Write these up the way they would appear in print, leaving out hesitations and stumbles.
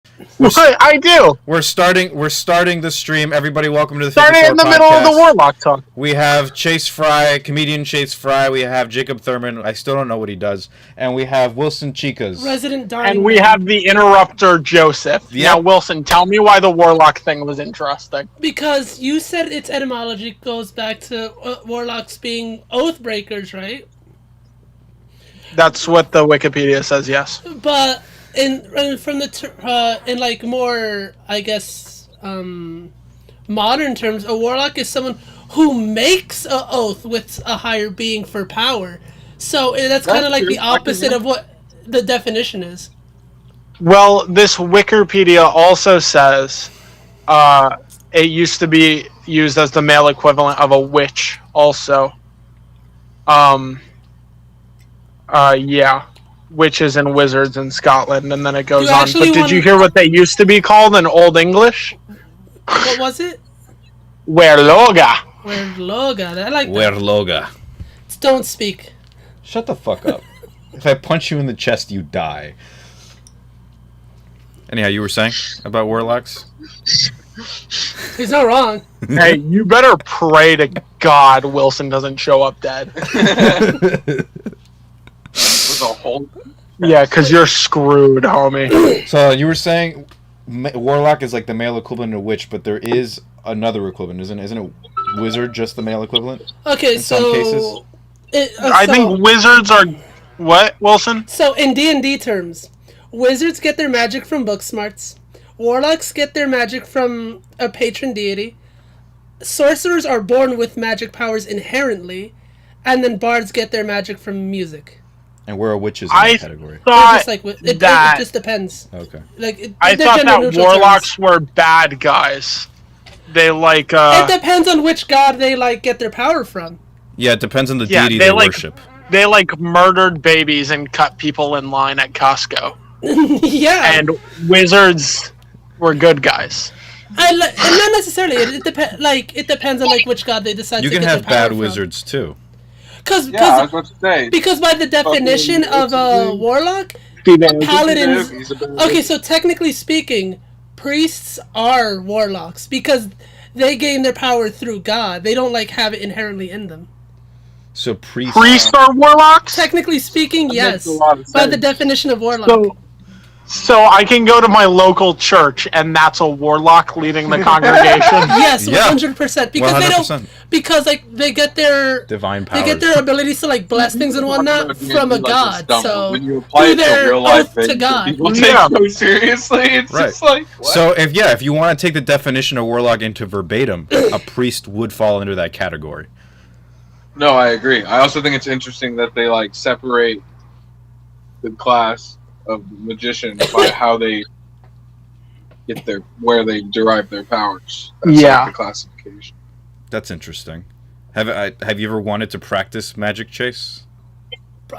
I do. We're starting the stream. Everybody, welcome to the Starting in the middle of the Warlock talk. We have Chase Fry, comedian Chase Fry. We have Jacob Thurman. I still don't know what he does. And we have Wilson Chicas. Resident Darling. And we have the interrupter, Joseph. Yep. Now, Wilson, tell me why the Warlock thing was interesting. Because you said its etymology goes back to Warlocks being oath breakers, right? That's what the Wikipedia says, yes. But in like more, I guess, modern terms, a warlock is someone who makes an oath with a higher being for power. So that's kind of like the opposite of what the definition is. Well, this Wikipedia also says it used to be used as the male equivalent of a witch also. Yeah. Witches and wizards in Scotland, and then it goes on. But did you hear what they used to be called in Old English? What was it? Werloga. Werloga. I like that. Werloga. Don't speak. Shut the fuck up. If I punch you in the chest, you die. Anyhow, you were saying about warlocks? He's not wrong. Hey, you better pray to God Wilson doesn't show up dead. With a whole... Yeah, because you're screwed, homie. So you were saying warlock is like the male equivalent of witch, but there is another equivalent, isn't it? Wizard just the male equivalent? Okay, in some cases? I think wizards are... What, Wilson? So, in D&D terms, wizards get their magic from book smarts. Warlocks get their magic from a patron deity. Sorcerers are born with magic powers inherently. And then bards get their magic from music. And where are witches in that category? It just depends. Okay. I thought that warlocks were bad guys. They like... It depends on which god they get their power from. Yeah, it depends on the deity they worship. They murdered babies and cut people in line at Costco. Yeah. And wizards were good guys. And not necessarily. It depends on which god they decide to get their power from. You can have bad wizards too. I was about to say. Because by the definition of a warlock, paladins... Okay, so technically speaking, priests are warlocks because they gain their power through God. They don't have it inherently in them. So priests are warlocks? Technically speaking, yes. By the definition of warlock. So I can go to my local church and that's a warlock leading the congregation? Yes, 100%. Because 100%. They don't... Because they get their... divine powers. They get their abilities to bless things and whatnot from a god. So when you apply it to real life, to God. People take it seriously. It's just what? So if you want to take the definition of warlock into verbatim, a priest would fall under that category. No, I agree. I also think it's interesting that they separate the class of magician by how they get where they derive their powers. That's the classification. That's interesting. Have you ever wanted to practice magic, Chase?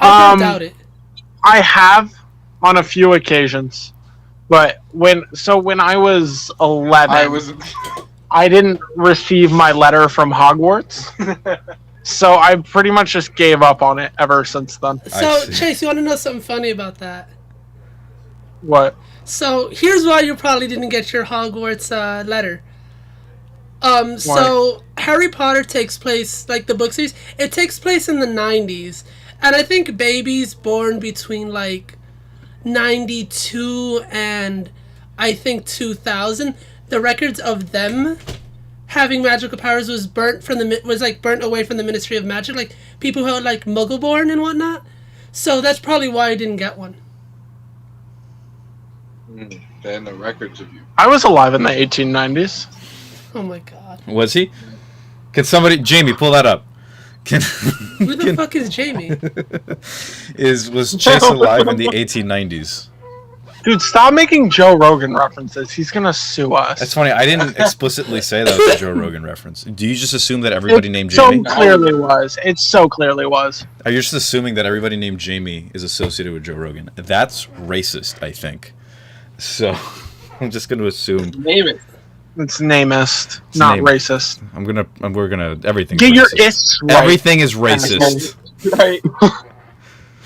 I don't doubt it. I have on a few occasions, but when I was 11, I didn't receive my letter from Hogwarts. So I pretty much just gave up on it ever since then. So, Chase, you want to know something funny about that? What? So, here's why you probably didn't get your Hogwarts letter. So, Harry Potter takes place, the book series, it takes place in the 90s. And I think babies born between, 92 and, I think, 2000, the records of them having magical powers was burnt away from the Ministry of Magic, people who are Muggle-born and whatnot. So that's probably why I didn't get one. Then the records of you. I was alive in the 1890s. Oh my god. Was he? Can somebody, Jamie, pull that up? Who the fuck is Jamie? Was Chase alive in the 1890s? Dude, stop making Joe Rogan references. He's gonna sue us. That's funny. I didn't explicitly say that was a Joe Rogan reference. Do you just assume that everybody named Jamie? It so clearly was. Are you just assuming that everybody named Jamie is associated with Joe Rogan? That's racist, I think. So, I'm just going to assume. Name it. It's namist, not racist. We're gonna, everything's Get racist. your ists right. Everything is racist. Right.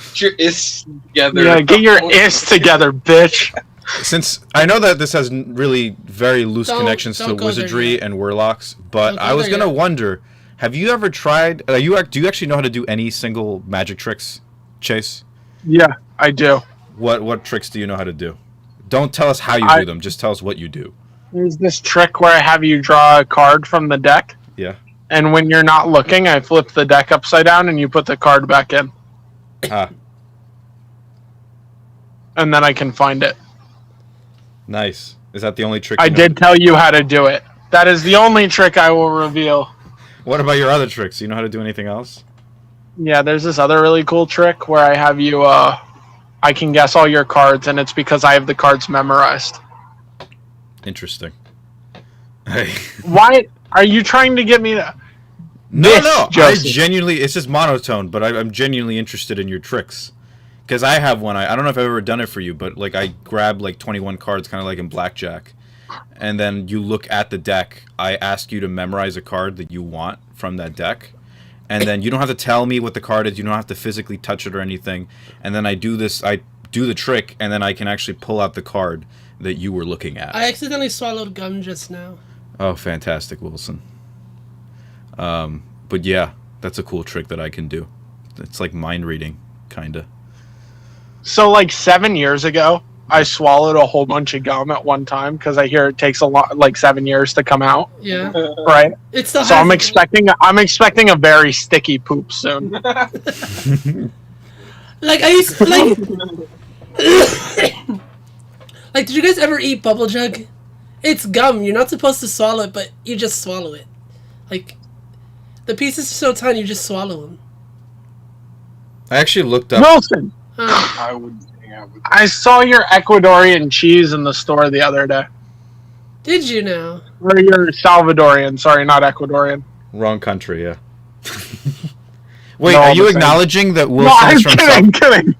Get your ists together. Yeah, get your ists together, bitch. since I know that this has really very loose connections to go wizardry and warlocks, but I was gonna wonder, have you ever tried? Do you actually know how to do any single magic tricks, Chase? Yeah, I do. What tricks do you know how to do? Don't tell us how you do them. Just tell us what you do. There's this trick where I have you draw a card from the deck. Yeah. And when you're not looking, I flip the deck upside down and you put the card back in. Ah. And then I can find it. Nice. Is that the only trick? I did tell you how to do it. That is the only trick I will reveal. What about your other tricks? Do you know how to do anything else? Yeah, there's this other really cool trick where I have you, I can guess all your cards, and it's because I have the cards memorized. Interesting. Why are you trying to get me to... No. I genuinely, it's just monotone, but I'm genuinely interested in your tricks. Because I have one, I don't know if I've ever done it for you, but like I grab like 21 cards, kind of like in blackjack. And then you look at the deck, I ask you to memorize a card that you want from that deck. And then you don't have to tell me what the card is, you don't have to physically touch it or anything. And then I do the trick, and then I can actually pull out the card that you were looking at. I accidentally swallowed gum just now. Oh, fantastic, Wilson. But yeah, that's a cool trick that I can do. It's like mind reading, kinda. So like 7 years ago, I swallowed a whole bunch of gum at one time because I hear it takes like 7 years to come out. Yeah. Right. It's the so I'm expecting a very sticky poop soon. Like I used like did you guys ever eat bubble jug? It's gum. You're not supposed to swallow it, but you just swallow it. Like the pieces are so tiny, you just swallow them. I actually looked up. Wilson, I would hang out with I saw your Ecuadorian cheese in the store the other day. Did you now? Or your Salvadorian, sorry, not Ecuadorian. Wrong country, yeah. Wait, No, are you same. acknowledging that No, Wilson I'm is from kidding.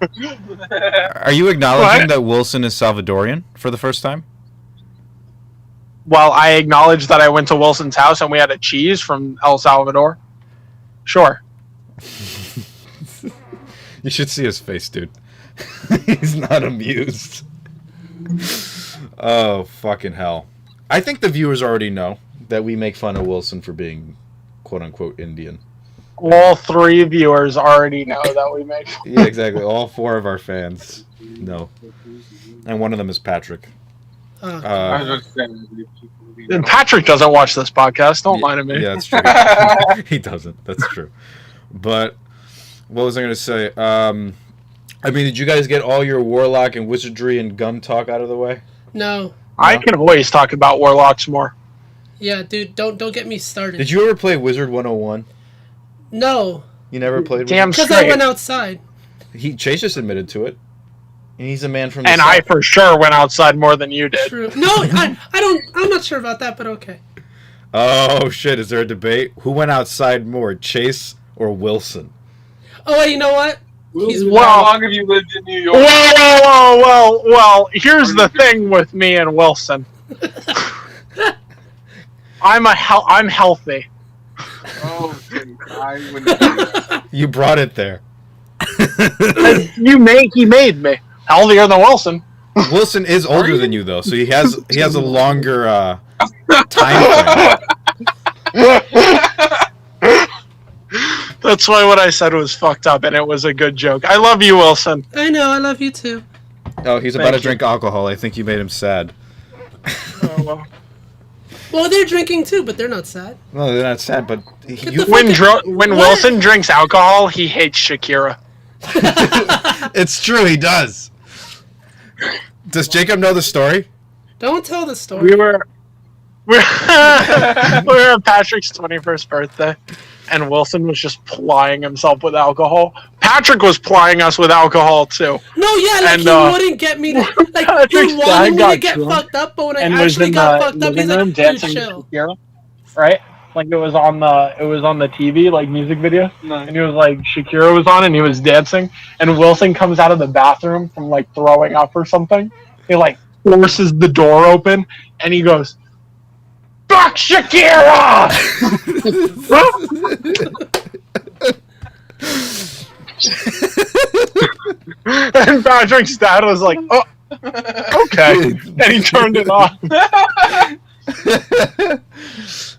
Are you acknowledging What? that Wilson is Salvadorian for the first time? Well, I acknowledge that I went to Wilson's house and we had a cheese from El Salvador. Sure. You should see his face, dude. He's not amused. Oh, fucking hell. I think the viewers already know that we make fun of Wilson for being quote-unquote Indian. All 3 viewers already know that we make fun. Yeah, exactly. All 4 of our fans know. And one of them is Patrick. I was just saying, And Patrick doesn't watch this podcast. Don't lie to me. Yeah, that's true. He doesn't. That's true. But what was I going to say? I mean, did you guys get all your warlock and wizardry and gum talk out of the way? No. I can always talk about warlocks more. Yeah, dude, don't get me started. Did you ever play Wizard 101? No. You never played Damn Wizard? Because I straight. went outside. Chase just admitted to it. And he's a man from the And South. I for sure went outside more than you did. True. No, I'm not sure about that, but okay. Oh, shit. Is there a debate? Who went outside more, Chase or Wilson? Oh, wait, you know what? How long have you lived in New York? Well, here's the thing with me and Wilson. I'm healthy. Oh, I wouldn't do that. You brought it there. He made me healthier than Wilson. Wilson is older than you, though, so he has a longer time frame. That's why what I said was fucked up, and it was a good joke. I love you, Wilson. I know, I love you too. Oh, he's about to drink alcohol. I think you made him sad. Oh, well. Well, they're drinking too, but they're not sad. No, they're not sad, but When Wilson drinks alcohol, he hates Shakira. It's true, he does. Does Jacob know the story? Don't tell the story. We were at Patrick's 21st birthday, and Wilson was just plying himself with alcohol. Patrick was plying us with alcohol too. No, yeah, like And, he wouldn't get me to, like, Patrick's he wanted me to dad get got fucked up, but when I And was actually in got the fucked up, he's living room like, dude, dancing to chill. Shakira, right? Like it was on the TV, like music video, Nice. and he was like Shakira was on, and he was dancing, and Wilson comes out of the bathroom from like throwing up or something. He like forces the door open, and he goes, "Fuck Shakira!" And Patrick's dad was like, "Oh," Okay. And he turned it on.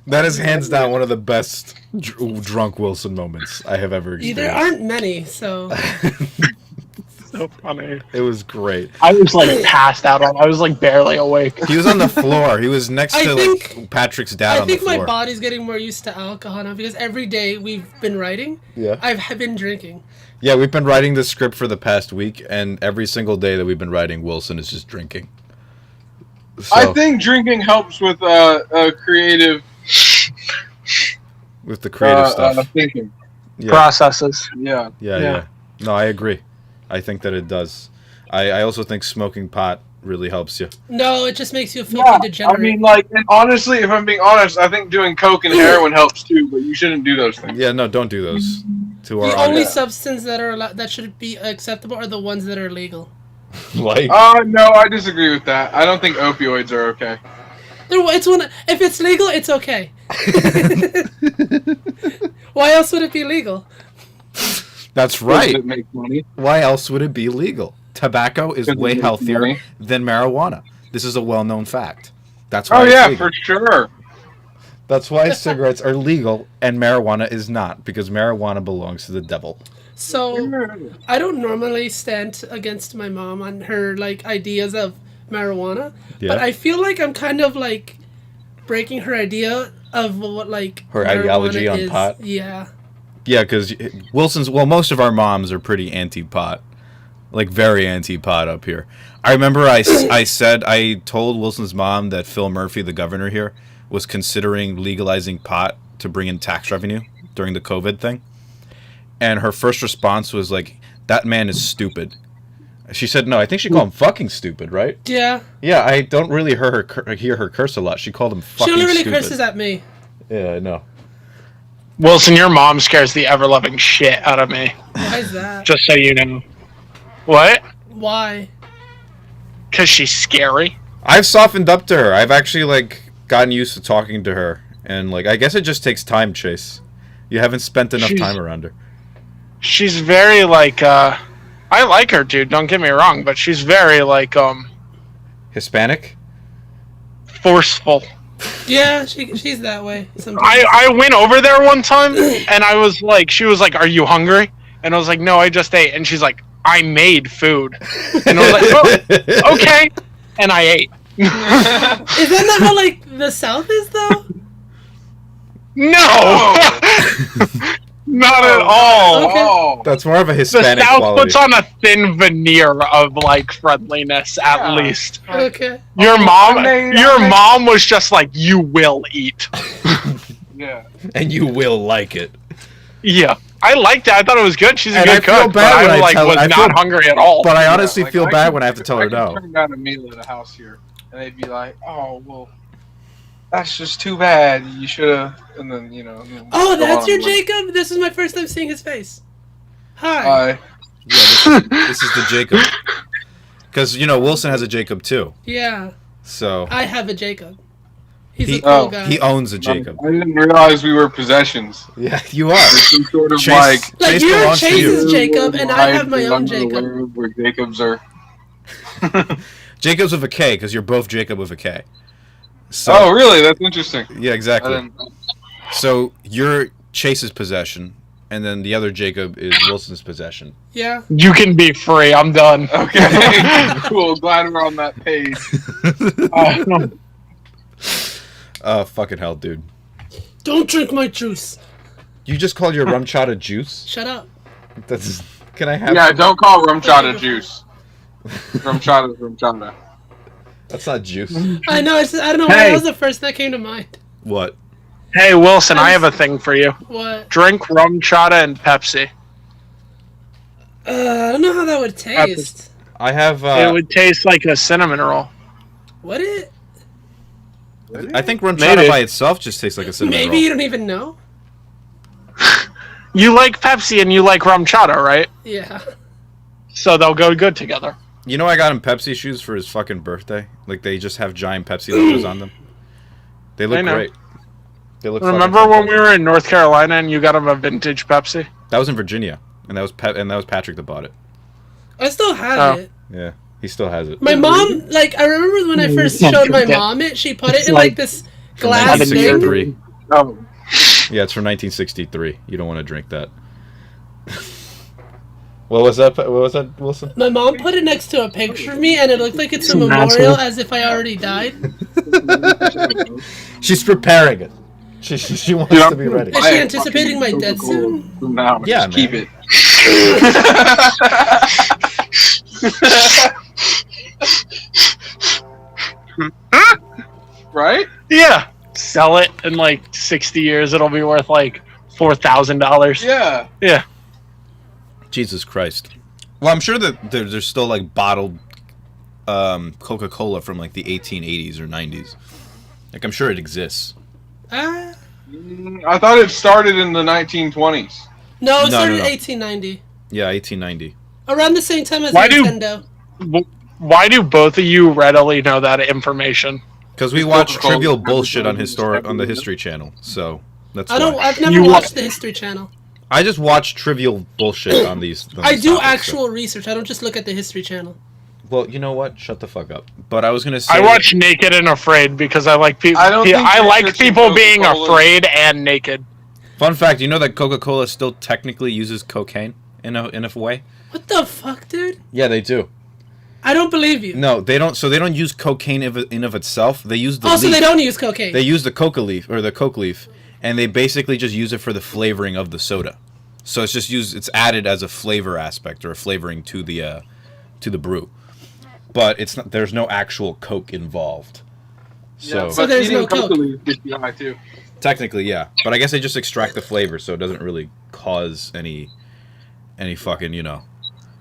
That is hands down one of the best drunk Wilson moments I have ever experienced. There aren't many, so. So funny. It was great. I was like passed out on. I was like barely awake. He was on the floor. He was next to like Patrick's dad on the floor. I think my body's getting more used to alcohol now because every day we've been writing. Yeah. I've been drinking. Yeah, we've been writing the script for the past week, and every single day that we've been writing, Wilson is just drinking. So, I think drinking helps with creative. With the creative stuff. Thinking. Yeah. Processes. Yeah. No, I agree. I think that it does. I also think smoking pot really helps you. No, it just makes you a filthy degenerate. I mean, like, and honestly, if I'm being honest, I think doing coke and heroin helps too, but you shouldn't do those things. Yeah, no, don't do those. To our the only substance that should be acceptable are the ones that are legal. Like? No, I disagree with that. I don't think opioids are okay. If it's legal, it's okay. Why else would it be legal? That's right. Does it make money? Why else would it be legal? Tobacco is way healthier than marijuana. This is a well-known fact. That's why. Oh yeah, for sure. That's why cigarettes are legal and marijuana is not, because marijuana belongs to the devil. So, I don't normally stand against my mom on her like ideas of marijuana, but I feel like I'm kind of like breaking her idea of what like her ideology on pot. Yeah. Yeah, because most of our moms are pretty anti-pot. Like, very anti-pot up here. I remember I told Wilson's mom that Phil Murphy, the governor here, was considering legalizing pot to bring in tax revenue during the COVID thing. And her first response was like, that man is stupid. She said, no, I think she called him fucking stupid, right? Yeah. Yeah, I don't really hear her curse a lot. She called him fucking stupid. She only really curses at me. Yeah, I know. Wilson, your mom scares the ever-loving shit out of me. Why is that? Just so you know. What? Why? Because she's scary. I've softened up to her. I've actually, like, gotten used to talking to her. And, like, I guess it just takes time, Chase. You haven't spent enough time around her. She's very, like, I like her, dude. Don't get me wrong. But she's very, like, Hispanic? Forceful. Yeah, she's that way sometimes. I went over there one time, and I was like, she was like, are you hungry? And I was like, no, I just ate. And she's like, I made food. And I was like, oh, okay. And I ate. Is that not how, like, the South is, though? No! Not at all. Okay. That's more of a Hispanic The South quality. puts on a thin veneer of, like, friendliness, at least. Okay. Your mom was just like, you will eat. Yeah. And you will like it. Yeah. I liked it. I thought it was good. She's a And good cook, but I was not hungry at all. But I honestly feel bad when I have to tell her no. I can turn down a meal at a house here, and they'd be like, oh, well, that's just too bad. You should have, and then, you know. Oh, that's your Jacob? This is my first time seeing his face. Hi. Hi. Yeah, this is the Jacob. Because, you know, Wilson has a Jacob, too. Yeah. So. I have a Jacob. He's a cool guy. He owns a Jacob. I didn't realize we were possessions. Yeah, you are. There's some sort of like Chase you're Chase's Jacob, and I have my own Jacob. Where Jacobs are. Jacob's with a K, because you're both Jacob with a K. So, oh, really? That's interesting. Yeah, exactly. So you're Chase's possession, and then the other Jacob is Wilson's possession. Yeah. You can be free. I'm done. Okay. Cool. Glad we're on that page. Fucking hell, dude. Don't drink my juice. You just called your rum chata juice? Shut up. Can I have... Yeah, don't call rum chata juice. Rum chata is rum chata. That's not juice. I know, I don't know why that was the first that came to mind. What? Hey, Wilson, I have a thing for you. What? Drink rum chata and Pepsi. I don't know how that would taste. I have... it would taste like a cinnamon roll. Would it? I think rum chata by itself just tastes like a cinnamon roll. Maybe you don't even know? You like Pepsi and you like rum chata, right? Yeah. So they'll go good together. You know I got him Pepsi shoes for his fucking birthday? Like, they just have giant Pepsi logos on them. They look great. They look. Remember when we were in North Carolina and you got him a vintage Pepsi? That was in Virginia, and that was Patrick that bought it. I still have it. Yeah. He still has it. My mom, like, I remember when I first showed my mom it, she put it in, like, this glass thing. 1963. Oh. Yeah, it's from 1963. You don't want to drink that. What was that, Wilson? My mom put it next to a picture of me, and it looked like it's a memorial, as if I already died. She's preparing it. She wants to be ready. Is she anticipating my death soon? No, yeah, just keep it. Right? Yeah. Sell it in like 60 years. It'll be worth like $4,000. Yeah. Yeah. Jesus Christ. Well, I'm sure that there's still like bottled Coca-Cola from like the 1880s or 90s. Like, I'm sure it exists. I thought it started in the 1920s. No, it started in no. 1890. Yeah, 1890. Around the same time as Why Nintendo. Why do both of you readily know that information? Because we watch trivial bullshit on the History Channel, so that's why. I've never watched the History Channel. I just watch trivial bullshit on these. I do actual research. I don't just look at the History Channel. Well, you know what? Shut the fuck up. But I was gonna say I watch Naked and Afraid because I like people. I like people being afraid and naked. Fun fact: you know that Coca-Cola still technically uses cocaine in a way? What the fuck, dude? Yeah, they do. I don't believe you. No, they don't. So they don't use cocaine in of itself. They use the. Also, they don't use cocaine. They use the coca leaf or the coke leaf, and they basically just use it for the flavoring of the soda. So it's just used. It's added as a flavor aspect or a flavoring to the brew, but it's not. There's no actual coke involved. So, yeah, so there's no coke. Too. Technically, yeah, but I guess they just extract the flavor, so it doesn't really cause any fucking, you know.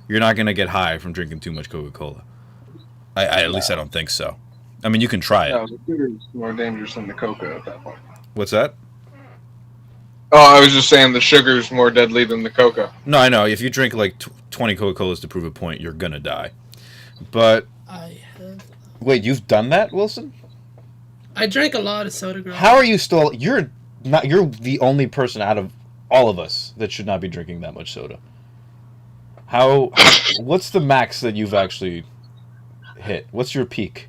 You're not gonna get high from drinking too much Coca-Cola. At least I don't think so. I mean, you can try it. No, the sugar is more dangerous than the coca at that point. What's that? Oh, I was just saying the sugar is more deadly than the coca. No, I know. If you drink like 20 Coca-Colas to prove a point, you're gonna die. But I have. Wait, you've done that, Wilson? I drank a lot of soda growing up. How are you still? You're the only person out of all of us that should not be drinking that much soda. What's the max that you've actually hit? What's your peak?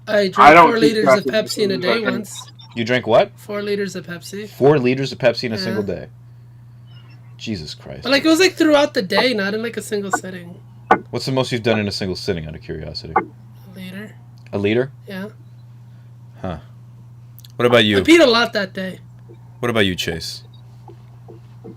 I drank 4 liters of Pepsi in a day once. You drank what? 4 liters of Pepsi. 4 liters of Pepsi in a single day. Jesus Christ. But like, it was like throughout the day, not in like a single sitting. What's the most you've done in a single sitting, out of curiosity? A liter. A liter? Yeah. Huh. What about you? I peed a lot that day. What about you, Chase?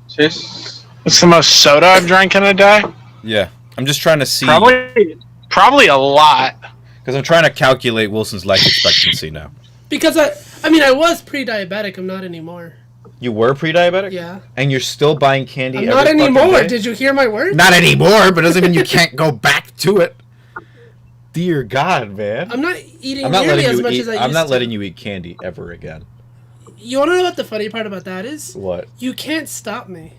Chase? What's the most soda I've drank in a day? Yeah. I'm just trying to see. Probably a lot. Because I'm trying to calculate Wilson's life expectancy now. Because I mean, I was pre-diabetic. I'm not anymore. You were pre-diabetic? Yeah. And you're still buying candy I'm every not anymore. fucking day? Did you hear my words? Not anymore, but doesn't mean you can't go back to it. Dear God, man. I'm not eating nearly as much as I used to. I'm not letting you eat candy ever again. You want to know what the funny part about that is? What? You can't stop me.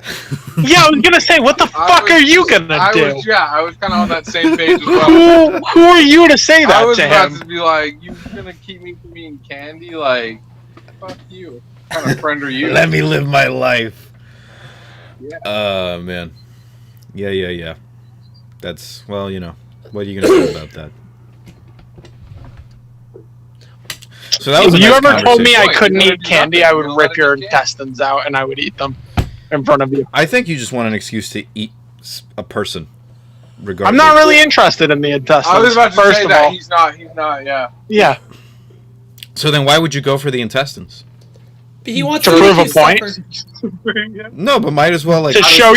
Yeah, I was gonna say, what the fuck are you gonna do? I was kind of on that same page as well. Who are you to say that to him? I was about to be like, you gonna keep me from eating candy? Like, fuck you. What kind of friend are you? Let me live my life. Yeah. Man. Yeah. That's, well, you know. What are you gonna say about that? So that was if you ever told me I couldn't eat candy, I would rip your intestines out and I would eat them in front of you. I think you just want an excuse to eat a person. Regardless. I'm not really interested in the intestines. I was about to first say of that. all. He's not, yeah. Yeah. So then why would you go for the intestines? But he wants to prove a point. No, but might as well like to show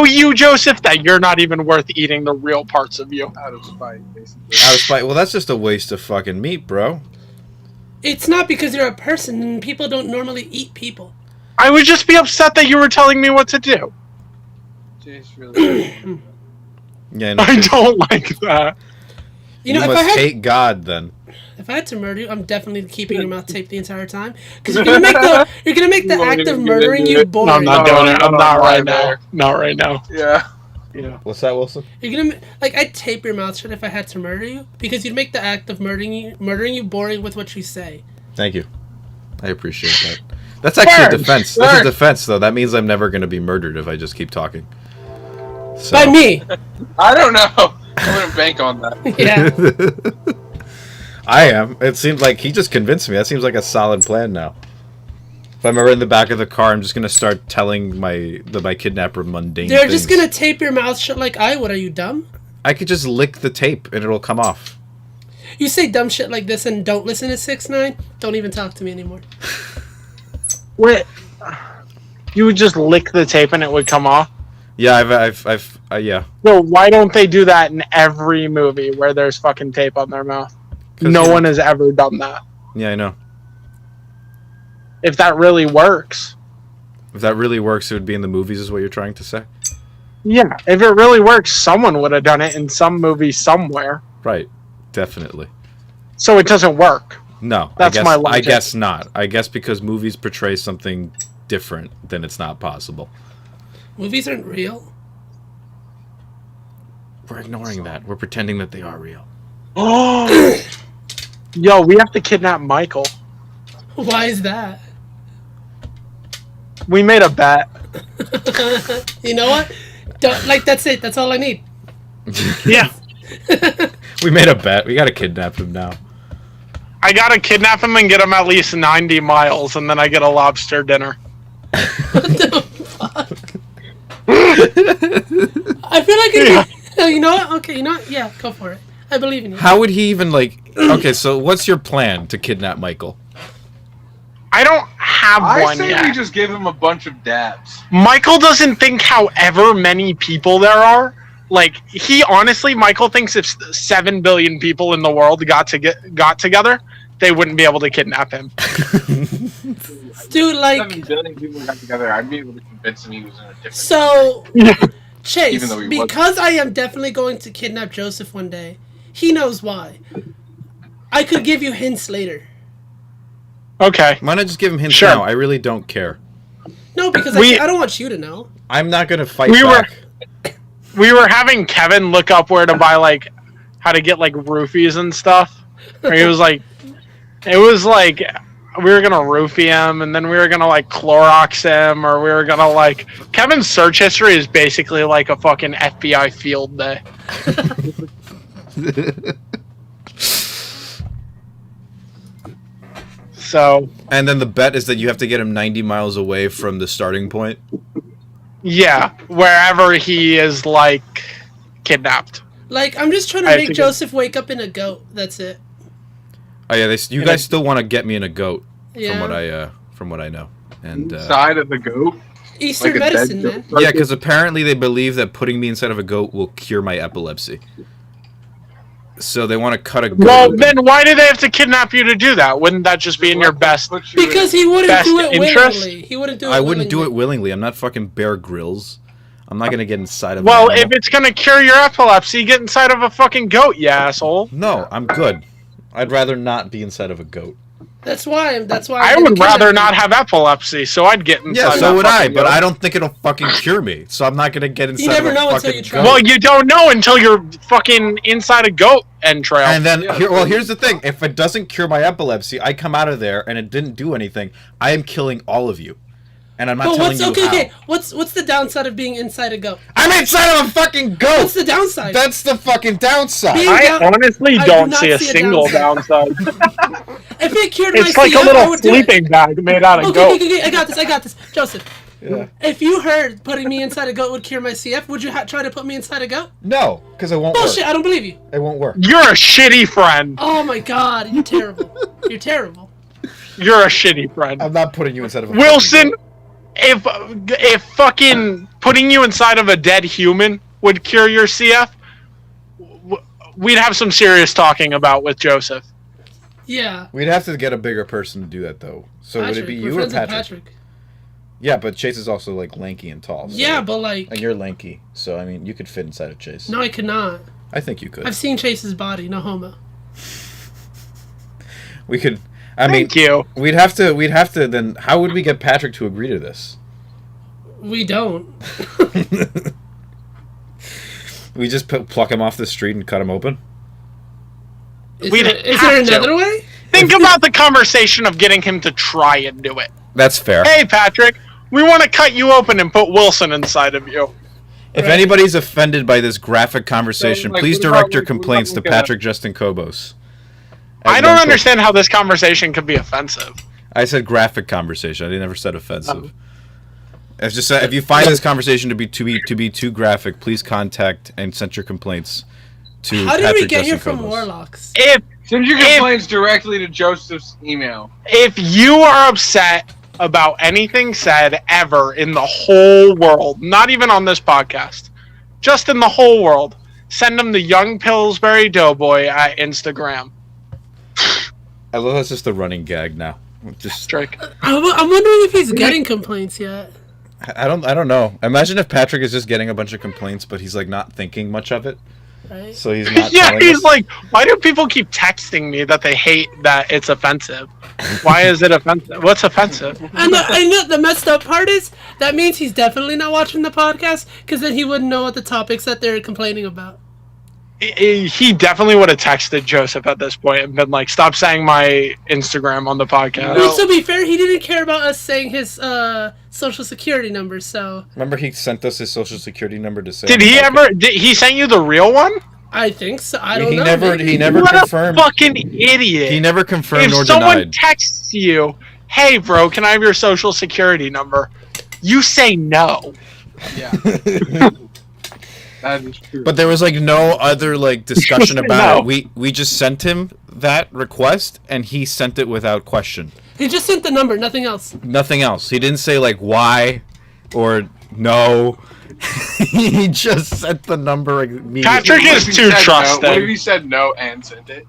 you, Joseph, that you're not even worth eating the real parts of you. Out of spite, basically. Out of spite. Well, that's just a waste of fucking meat, bro. It's not because you're a person and people don't normally eat people. I would just be upset that you were telling me what to do. Really Yeah, no, I don't like that. You know, must hate God then. If I had to murder you, I'm definitely keeping your mouth taped the entire time because you're gonna make the act of murdering you boring. No, I'm not doing it. I'm not right now. Not right now. Yeah. What's that, Wilson? You're gonna I'd tape your mouth shut if I had to murder you because you'd make the act of murdering you boring with what you say. Thank you. I appreciate that. That's actually a defense. That's a defense, though. That means I'm never going to be murdered if I just keep talking. So. By me. I don't know. I wouldn't bank on that. Yeah. I am. It seems like he just convinced me. That seems like a solid plan now. If I'm ever in the back of the car, I'm just gonna start telling my kidnapper mundane They're things. just gonna tape your mouth shut like I would. Are you dumb? I could just lick the tape and it'll come off. You say dumb shit like this and don't listen to 6ix9ine? Don't even talk to me anymore. Wait, you would just lick the tape and it would come off? Yeah, yeah. So why don't they do that in every movie where there's fucking tape on their mouth? No one has ever done that. Yeah, I know. If that really works. If that really works, it would be in the movies, is what you're trying to say? Yeah, if it really works, someone would have done it in some movie somewhere. Right, definitely. So it doesn't work. No, That's my logic. I guess not. I guess because movies portray something different, then it's not possible. Movies aren't real. We're ignoring that. We're pretending that they are real. Oh, yo, we have to kidnap Michael. Why is that? We made a bet. You know what? That's it. That's all I need. Yeah. We made a bet. We gotta kidnap him now. I gotta kidnap him and get him at least 90 miles, and then I get a lobster dinner. What the fuck? I feel like you know what? Okay, you know what? Yeah, go for it. I believe in you. How would he even, like... Okay, so what's your plan to kidnap Michael? I don't have I one say yet. we just give him a bunch of dabs. Michael doesn't think however many people there are. Like, Michael thinks if 7 billion people in the world got together, they wouldn't be able to kidnap him. Dude, like... 7 billion people got together, I'd be able to convince him he was in a different... So, Chase, Even though he because I am definitely going to kidnap Joseph one day, he knows why. I could give you hints later. Okay. Why not just give him hints Sure. now? I really don't care. No, because I don't want you to know. I'm not gonna fight back. We were having Kevin look up where to buy, like, how to get, like, roofies and stuff. Or he was like, we were gonna roofie him, and then we were gonna, like, Clorox him, or we were gonna, like... Kevin's search history is basically like a fucking FBI field day. So... And then the bet is that you have to get him 90 miles away from the starting point? Yeah, wherever he is, like, kidnapped. Like, I'm just trying to make Joseph wake up in a goat. That's it. Oh yeah, you guys still want to get me in a goat, Yeah. from what I know. And Inside of the goat? Eastern Like a medicine, dead man. goat? yeah, because apparently they believe that putting me inside of a goat will cure my epilepsy. So they want to cut a goat. Well, open. then why do they have to kidnap you to do that? Wouldn't that just be in your best... Because he wouldn't Best do it interest? willingly. He wouldn't do it I wouldn't do it willingly. willingly. I'm not fucking Bear Grylls. I'm not gonna get inside of. Well, an if animal. it's gonna cure your epilepsy, get inside of a fucking goat, you asshole. No, I'm good. I'd rather not be inside of a goat. That's why. I'm I gonna would rather kidnap not you. have epilepsy, so I'd get inside. Yeah, so that would I, fucking but goat. I don't think it'll fucking cure me. So I'm not gonna get inside never of a know until fucking you try. goat. Well, you don't know until you're fucking inside a goat entrail. And then, here's the thing: if it doesn't cure my epilepsy, I come out of there and it didn't do anything. I am killing all of you, and I'm not telling you how. Okay. What's the downside of being inside a goat? I'm inside of a fucking goat. What's the downside? That's the fucking downside. Being I down- honestly I don't do not see a see a single downside. If it cured It's my like a CF, I little would do it. sleeping bag made out of goat. Okay, I got this. Joseph, Yeah. if you heard putting me inside a goat would cure my CF, would you try to put me inside a goat? No, because it won't Bullshit, work. I don't believe you. It won't work. You're a shitty friend. Oh my god, you're terrible. You're terrible. You're a shitty friend. I'm not putting you inside of a Wilson, if fucking putting you inside of a dead human would cure your CF, we'd have some serious talking about with Joseph. Yeah. We'd have to get a bigger person to do that, though. So would it be We're you or friends with Patrick? Yeah, but Chase is also like lanky and tall. So Yeah, but like, and you're lanky, so I mean, you could fit inside of Chase. no, I could not. I think you could. I've seen Chase's body, no homo. We could. I mean, Thank you. we'd have to. Then how would we get Patrick to agree to this? We don't. We just pluck him off the street and cut him open. Is We'd there have to. another way? Think about the conversation of getting him to try and do it. That's fair. Hey, Patrick, we want to cut you open and put Wilson inside of you. If anybody's offended by this graphic conversation, please direct your complaints to Patrick Justin Kobos. I don't understand how this conversation could be offensive. I said graphic conversation. I never said offensive. It's just if you find this conversation to be too graphic, please contact and send your complaints to How did Patrick we get Justin here from Kobos. Warlocks? Send your complaints directly to Joseph's email. If you are upset about anything said ever in the whole world, not even on this podcast, just in the whole world, send them the Young Pillsbury Doughboy at Instagram. I love that's just the running gag now. Just Drake. I'm wondering if he's getting complaints yet. I don't know. Imagine if Patrick is just getting a bunch of complaints, but he's like not thinking much of it. Right? So he's not. Yeah, telling he's us. like, why do people keep texting me that they hate that it's offensive? Why is it offensive? What's offensive? And the messed up part is that means he's definitely not watching the podcast because then he wouldn't know what the topics that they're complaining about. He definitely would have texted Joseph at this point and been like, stop saying my Instagram on the podcast. Well, to be fair, he didn't care about us saying his social security number, so... Remember he sent us his social security number to say... Did he ever... Did he send you the real one? I think so. I don't know. He never what confirmed. A fucking idiot. He never confirmed or If someone denied. texts you, hey, bro, can I have your social security number? You say no. Yeah. That is true. But there was like no other like discussion about No. it. We just sent him that request and he sent it without question. He just sent the number, nothing else. Nothing else. He didn't say like why or no. He just sent the number immediately. Patrick is too trusting. What if he said no and sent it?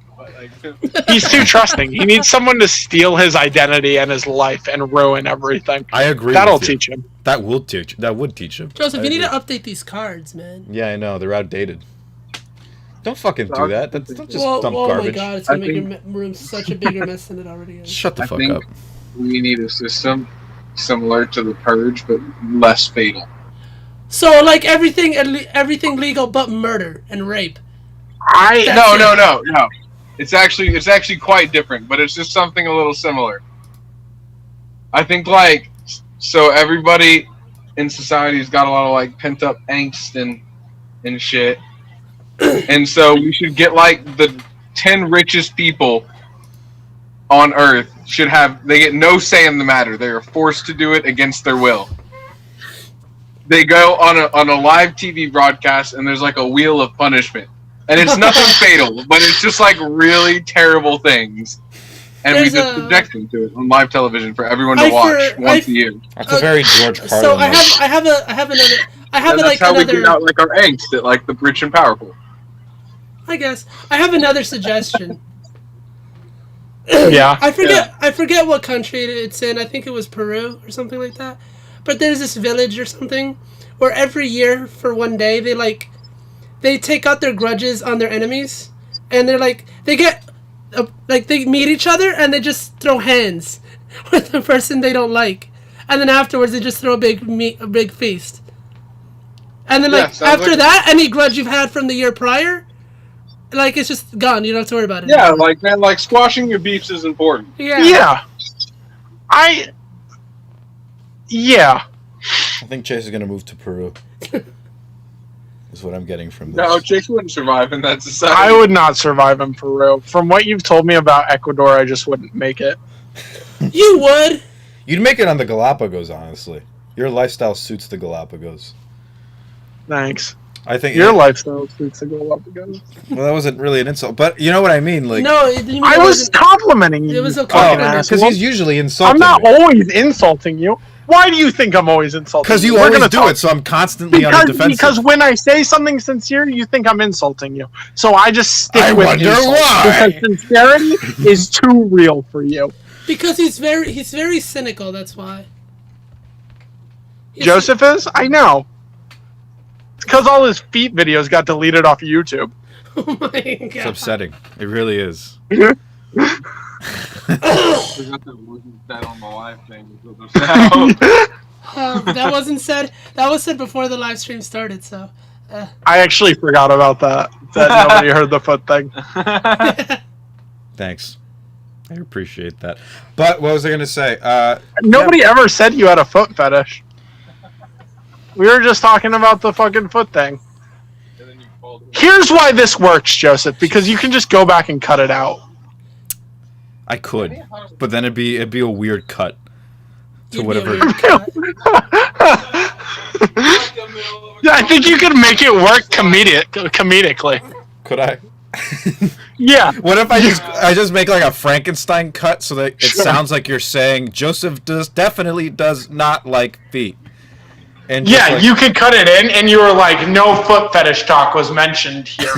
He's too trusting. He needs someone to steal his identity and his life and ruin everything. I agree. That'll teach him. That would teach him. Joseph, you need to update these cards, man. Yeah, I know. They're outdated. Don't fucking do that. Don't just dump oh garbage. my god, it's going to make your room such a bigger mess than it already is. Shut the fuck think up. we need a system similar to the Purge, but less fatal. So, like, everything legal but murder and rape. No. It's actually quite different, but it's just something a little similar. I think so everybody in society's got a lot of like pent up angst and shit. And so we should get like the 10 richest people on earth they get no say in the matter. They are forced to do it against their will. They go on a live TV broadcast and there's like a wheel of punishment. And it's nothing fatal, but it's just like really terrible things. And we just subject them to it on live television for everyone to watch once a year. That's a very George Carlin. So I have That's how we get out like our angst at like the rich and powerful. I guess I have another suggestion. Yeah. I forget what country it's in. I think it was Peru or something like that. But there's this village or something where every year for one day they take out their grudges on their enemies, and they're like they meet each other and they just throw hands with the person they don't like, and then afterwards they just throw a big feast, and then after that any grudge you've had from the year prior, like it's just gone. You don't have to worry about it. Yeah, like man, like squashing your beefs is important. Yeah. I think Chase is gonna move to Peru. Is what I'm getting from this. No, Chase wouldn't survive in that society. I would not survive in Peru. From what you've told me about Ecuador, I just wouldn't make it. You would. You'd make it on the Galapagos, honestly. Your lifestyle suits the Galapagos. Thanks. I think your lifestyle suits the Galapagos. Well, that wasn't really an insult, but you know what I mean. Like, no, I was complimenting you. It was a compliment. because he's usually insulting. I'm not always insulting you. Why do you think I'm always insulting? Because you always do it, so I'm constantly on the defensive. Because when I say something sincere, you think I'm insulting you. So I just stick with wonder insults. why. Because sincerity is too real for you. Because he's very cynical. That's why. Joseph is? I know. It's because all his feet videos got deleted off YouTube. Oh my god. It's upsetting. It really is. That on the live thing. That wasn't said. That was said before the live stream started. So. I actually forgot about that. That nobody heard the foot thing. Thanks. I appreciate that. But what was I going to say? Nobody ever said you had a foot fetish. We were just talking about the fucking foot thing. Here's why this works, Joseph, because you can just go back and cut it out. I could, but then it'd be a weird cut to whatever. Yeah, I think you could make it work comedically. Could I? Yeah. What if I just make like a Frankenstein cut so that it sounds like you're saying Joseph definitely does not like feet. And yeah, like, you could cut it in, and you were like, no foot fetish talk was mentioned here.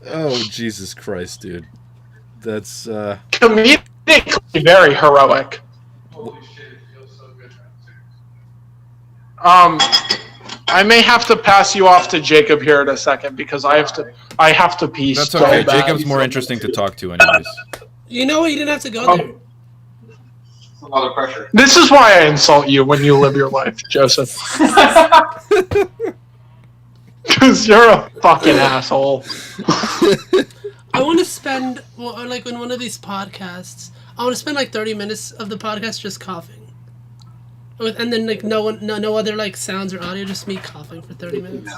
Oh, Jesus Christ, dude. That's, comedically very heroic. Holy shit, it feels so good. I may have to pass you off to Jacob here in a second, because I have to pee. That's okay, Jacob's more interesting to talk to anyways. You know what, you didn't have to go there. A lot of pressure. This is why I insult you when you live your life, Joseph. Because you're a fucking asshole. I want to spend, like, in one of these podcasts, I want to spend like 30 minutes of the podcast just coughing. And then like no other like sounds or audio, just me coughing for 30 minutes.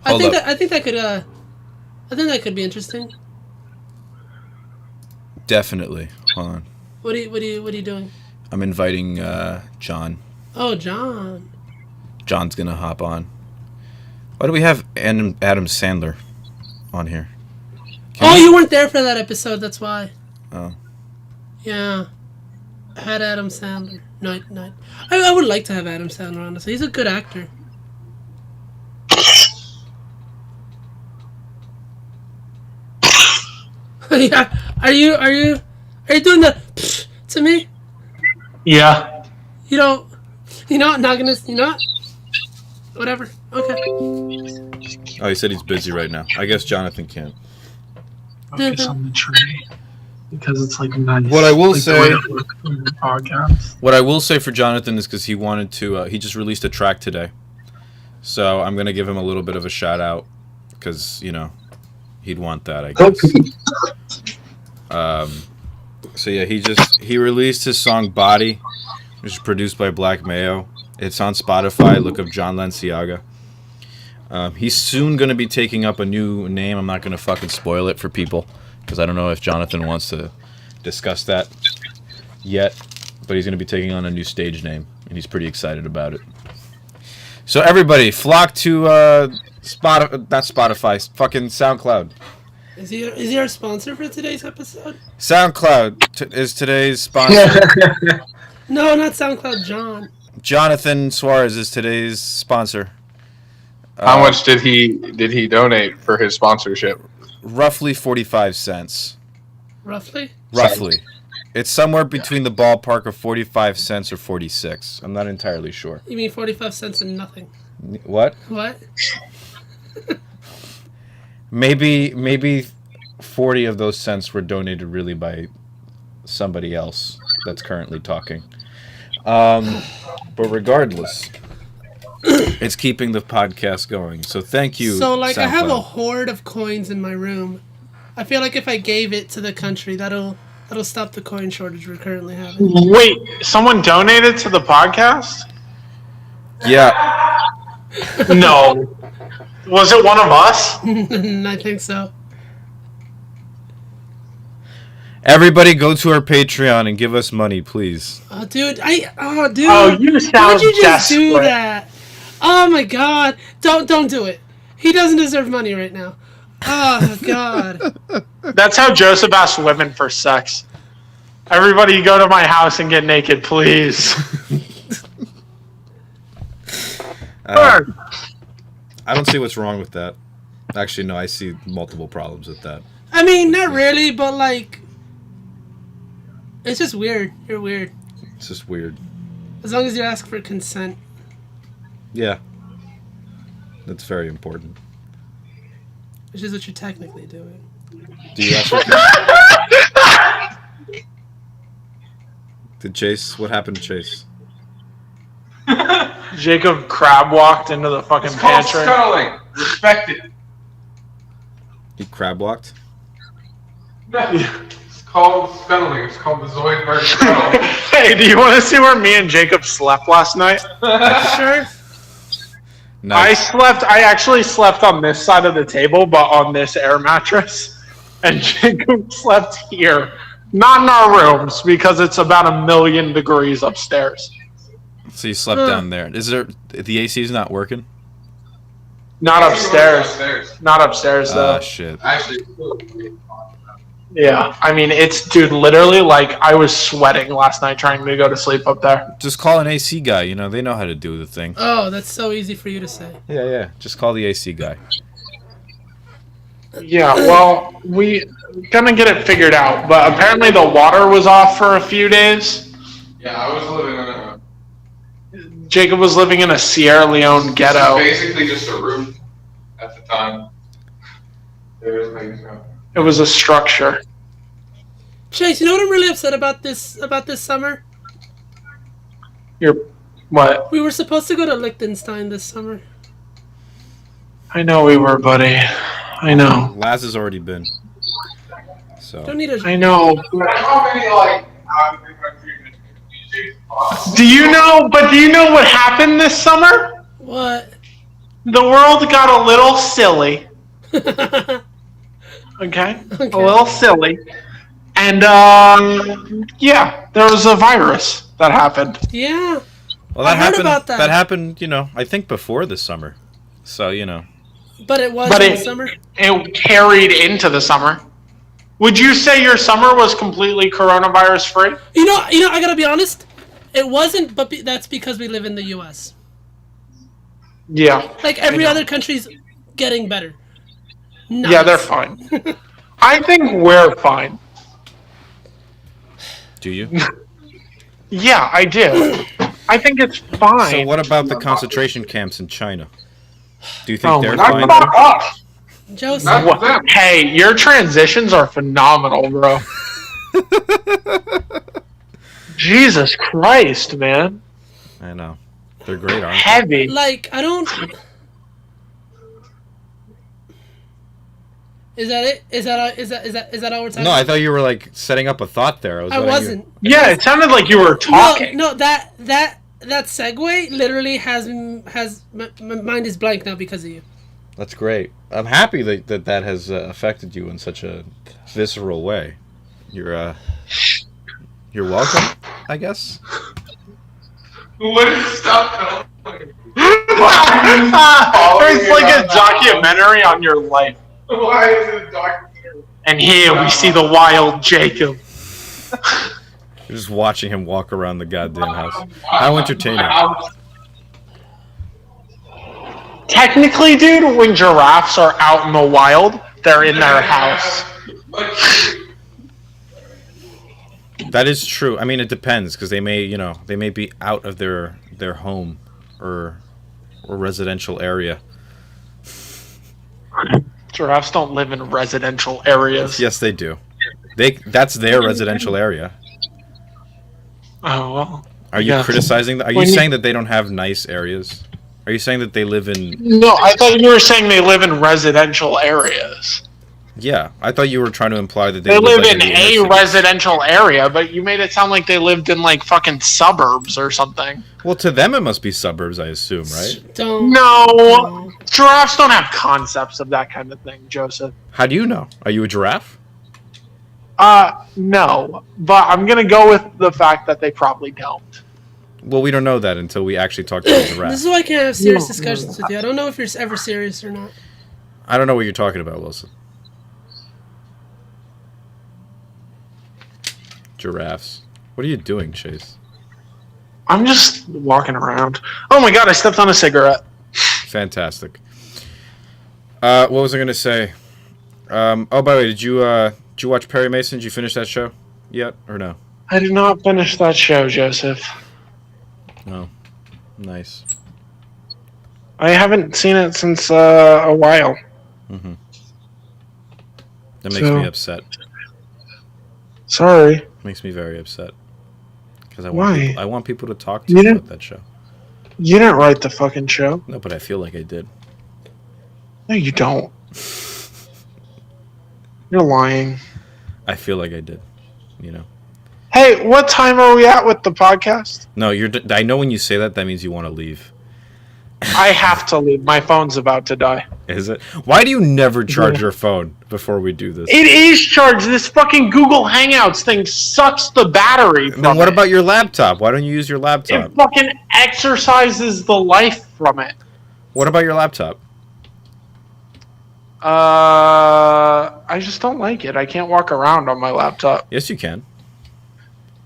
I think that could be interesting. Definitely. Hold on. What are you doing? I'm inviting John. Oh, John. John's gonna hop on. Why do we have Adam Sandler on here? You weren't there for that episode, that's why. Oh. Yeah. I had Adam Sandler. Night. I would like to have Adam Sandler on this. He's a good actor. Yeah. Are you doing the to me? Yeah. You know, not gonna, whatever. Okay. Oh, he said he's busy right now. I guess Jonathan can't. Focus on the tree. Because it's like nice. What I will say for Jonathan is because he wanted to. He just released a track today, so I'm gonna give him a little bit of a shout out because he'd want that, I guess. So yeah, he released his song "Body," which is produced by Black Mayo. It's on Spotify. Look up John Lenciaga. He's soon gonna be taking up a new name. I'm not gonna fucking spoil it for people, because I don't know if Jonathan wants to discuss that yet, but he's going to be taking on a new stage name, and he's pretty excited about it. So everybody, flock to not Spotify, fucking SoundCloud. Is he our sponsor for today's episode? SoundCloud is today's sponsor. No, not SoundCloud, John. Jonathan Suarez is today's sponsor. How much did he donate for his sponsorship? Roughly 45 cents. Roughly? It's somewhere between the ballpark of 45 cents or 46. I'm not entirely sure. You mean 45 cents and nothing? What? What? Maybe 40 of those cents were donated really by somebody else that's currently talking. But regardless, it's keeping the podcast going. So thank you. So like, SoundCloud. I have a hoard of coins in my room. I feel like if I gave it to the country, that'll stop the coin shortage we're currently having. Wait, someone donated to the podcast? Yeah. No. Was it one of us? I think so. Everybody go to our Patreon and give us money, please. Oh, dude. Oh, you sound Why'd you just desperate. do that? Oh, my God. Don't do it. He doesn't deserve money right now. Oh, God. That's how Joseph asks women for sex. Everybody go to my house and get naked, please. I don't see what's wrong with that. Actually, no, I see multiple problems with that. I mean, not really, but like, it's just weird. You're weird. It's just weird. As long as you ask for consent. Yeah. That's very important. Which is what you're technically doing. Do you ask for consent? Did Chase? What happened to Chase? Jacob crab walked into the fucking It's called pantry. scuttling. Respect it. He crab walked? It's called Scuttling. It's called the Zoidberg Scuttle. Hey, do you want to see where me and Jacob slept last night? Sure. Nice. I actually slept on this side of the table, but on this air mattress. And Jacob slept here. Not in our rooms, because it's about 1,000,000 degrees upstairs. So you slept down there. Is there the AC's not working? Not upstairs. Not upstairs, though. Ah, shit. Actually, Yeah, I mean, it's, dude, literally, like, I was sweating last night trying to go to sleep up there. Just call an AC guy. You know, they know how to do the thing. Oh, that's so easy for you to say. Yeah. Just call the AC guy. Yeah, well, we gonna get it figured out, but apparently the water was off for a few days. yeah, I was living in a... Jacob was living in a Sierra Leone ghetto. Basically just a roof at the time. There is no... It was a structure. Chase, you know what I'm really upset about this summer? What? We were supposed to go to Liechtenstein this summer. I know we were, buddy. I know. Laz has already been. So. Don't need a. I know. How many, like... Do you know what happened this summer? What? The world got a little silly. Okay? A little silly. And, yeah, there was a virus that happened. Yeah. Well, that I heard happened. about that. That happened, you know, I think before this summer. So, you know. But it was in the summer? It carried into the summer. Would you say your summer was completely coronavirus free? You know, I gotta be honest. It wasn't, but that's because we live in the U.S. Yeah. Like, every other country's getting better. Nice. Yeah, they're fine. I think we're fine. Do you? Yeah, I do. I think it's fine. So what about the concentration camps in China? Do you think they're not fine? about us. Joseph. What? Hey, your transitions are phenomenal, bro. Jesus Christ, man. I know. They're great, aren't they? Heavy. Like, I don't... Is that it? Is that all we're talking No, about? I thought you were like setting up a thought there. I wasn't. Yeah, it sounded like you were talking. No, that segue literally has my mind is blank now because of you. That's great. I'm happy that has affected you in such a visceral way. You're welcome, I guess. What is stop telling? It's like a documentary on your life. Why is it a documentary? And here we see the wild Jacob. You're just watching him walk around the goddamn house. How entertaining. Technically, dude, when giraffes are out in the wild, they're in their house. That is true. I mean, it depends because they may be out of their home or residential area. Giraffes don't live in residential areas. Yes, they do. That's their residential area. Oh well. Are you criticizing that? Are you saying that they don't have nice areas? Are you saying that they live in? No, I thought you were saying they live in residential areas. Yeah, I thought you were trying to imply that they live in a residential area, but you made it sound like they lived in like fucking suburbs or something. Well, to them it must be suburbs, I assume, right? No, giraffes don't have concepts of that kind of thing, Joseph. How do you know? Are you a giraffe? No, but I'm gonna go with the fact that they probably don't. Well, we don't know that until we actually talk to a giraffe. This is why I can't have serious discussions with you. I don't know if you're ever serious or not. I don't know what you're talking about, Wilson. Giraffes. What are you doing, Chase? I'm just walking around. Oh my god, I stepped on a cigarette. Fantastic. What was I going to say? Oh, by the way, did you watch Perry Mason? Did you finish that show yet, or no? I did not finish that show, Joseph. No. Nice. I haven't seen it since a while. Mm-hmm. That makes me upset. Sorry. Makes me very upset. Because I want people to talk to you about that show. You didn't write the fucking show. No, but I feel like I did. No, you don't. You're lying. I feel like I did. you know. Hey, what time are we at with the podcast? No, I know when you say that means you want to leave. I have to leave. My phone's about to die. Is it? Why do you never charge your phone before we do this? It is charged. This fucking Google Hangouts thing sucks the battery from Then what about your laptop? Why don't you use your laptop? It fucking exercises the life from it. What about your laptop? I just don't like it. I can't walk around on my laptop. Yes, you can.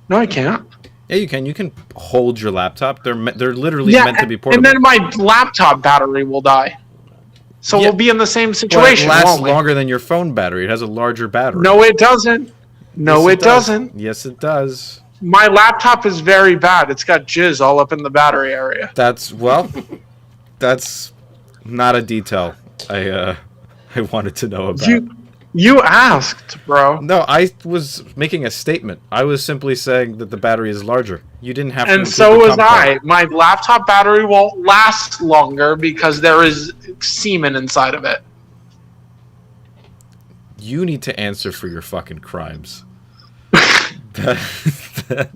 No, I can't. Yeah, you can. You can hold your laptop. They're literally meant to be portable. And then my laptop battery will die. So we'll be in the same situation. Well, it lasts longer than your phone battery. It has a larger battery. No, it doesn't. No, it doesn't. Yes, it does. My laptop is very bad. It's got jizz all up in the battery area. That's not a detail I wanted to know about. You asked, bro. No, I was making a statement. I was simply saying that the battery is larger. You didn't have to. And so was I. My laptop battery won't last longer because there is semen inside of it. You need to answer for your fucking crimes.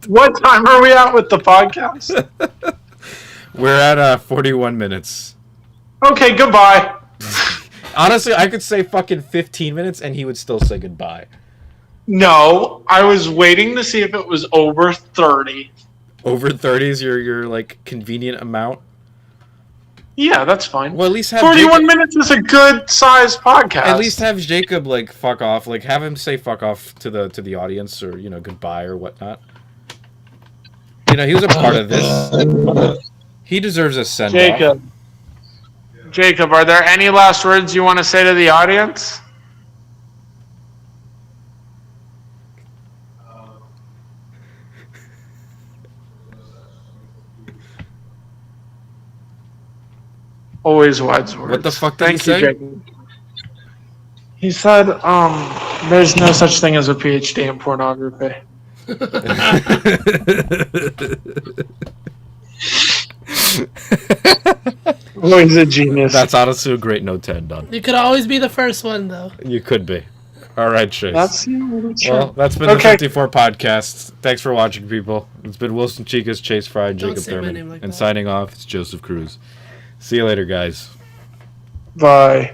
What time are we at with the podcast? We're at 41 minutes. Okay, goodbye. Honestly, I could say fucking 15 minutes and he would still say goodbye. No, I was waiting to see if it was over 30. Over 30 is your like convenient amount? Yeah, that's fine. Well, at least have 41 minutes is a good size podcast. At least have Jacob like fuck off, like have him say fuck off to the audience or goodbye or whatnot. He was a part of this. He deserves a send off. Jacob, are there any last words you want to say to the audience? Always wise words. What the fuck did he say? Jacob. He said, there's no such thing as a PhD in pornography. Oh, he's a genius. That's honestly a great note to end on. You could always be the first one, though. You could be. All right, Chase. That's been the 54 podcast. Thanks for watching, people. It's been Wilson Chicas, Chase Fry, Jacob Thurman. And signing off, it's Joseph Cruz. See you later, guys. Bye.